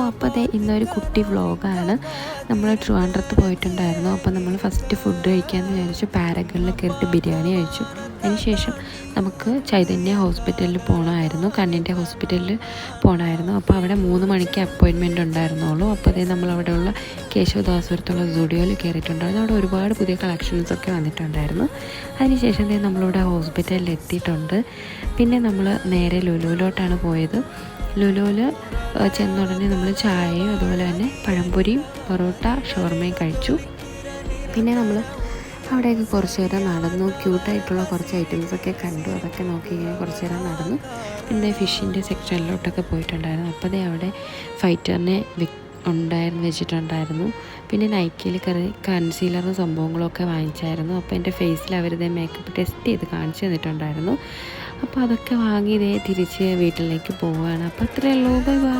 അപ്പോൾ അതെ ഇന്നൊരു കുട്ടി വ്ളോഗാണ്. നമ്മൾ ട്രിവാൻഡ്രത്ത് പോയിട്ടുണ്ടായിരുന്നു. അപ്പോൾ നമ്മൾ ഫസ്റ്റ് ഫുഡ് കഴിക്കാമെന്ന് വിചാരിച്ചു പാരഗണിൽ കയറിയിട്ട് ബിരിയാണി കഴിച്ചു. അതിനുശേഷം നമുക്ക് ചൈതന്യ ഹോസ്പിറ്റലിൽ പോകണമായിരുന്നു, കണ്ണിൻ്റെ ഹോസ്പിറ്റലിൽ പോകണമായിരുന്നു. അപ്പോൾ അവിടെ 3 മണിക്ക് അപ്പോയിൻമെൻറ്റ് ഉണ്ടായിരുന്നുള്ളൂ. അപ്പോൾ അതേ നമ്മളവിടെയുള്ള കേശവദാസപുരത്തുള്ള സ്റ്റുഡിയോയിൽ കയറിയിട്ടുണ്ടായിരുന്നു. അവിടെ ഒരുപാട് പുതിയ കളക്ഷൻസൊക്കെ വന്നിട്ടുണ്ടായിരുന്നു. അതിനുശേഷം നമ്മളിവിടെ ഹോസ്പിറ്റലിൽ എത്തിയിട്ടുണ്ട്. പിന്നെ നമ്മൾ നേരെ ലുലുവിലോട്ടാണ് പോയത്. ലുലുവിൽ ചെന്ന ഉടനെ നമ്മൾ ചായയും അതുപോലെ തന്നെ പഴംപൊരിയും പൊറോട്ട ഷവർമയും കഴിച്ചു. പിന്നെ നമ്മൾ അവിടെയൊക്കെ കുറച്ച് നേരം നടന്നു, ക്യൂട്ടായിട്ടുള്ള കുറച്ച് ഐറ്റംസൊക്കെ കണ്ടു. അതൊക്കെ നോക്കി ഇങ്ങനെ കുറച്ച് നേരം നടന്നു. പിന്നെ ഫിഷിൻ്റെ സെക്ഷനിലോട്ടൊക്കെ പോയിട്ടുണ്ടായിരുന്നു. അപ്പോൾ അവിടെ ഫൈറ്ററിനെ വെച്ചിട്ടുണ്ടായിരുന്നു. പിന്നെ നൈക്കിയിൽ കൺസീലറും സംഭവങ്ങളൊക്കെ വാങ്ങിച്ചായിരുന്നു. അപ്പോൾ എൻ്റെ ഫേസിൽ അവരിതേ മേക്കപ്പ് ടെസ്റ്റ് ചെയ്ത് കാണിച്ചു തന്നിട്ടുണ്ടായിരുന്നു. അപ്പോൾ അതൊക്കെ വാങ്ങി തിരിച്ച് വീട്ടിലേക്ക് പോവുകയാണ്. അപ്പോൾ അത്രയേ ഉള്ളൂ. Bye bye.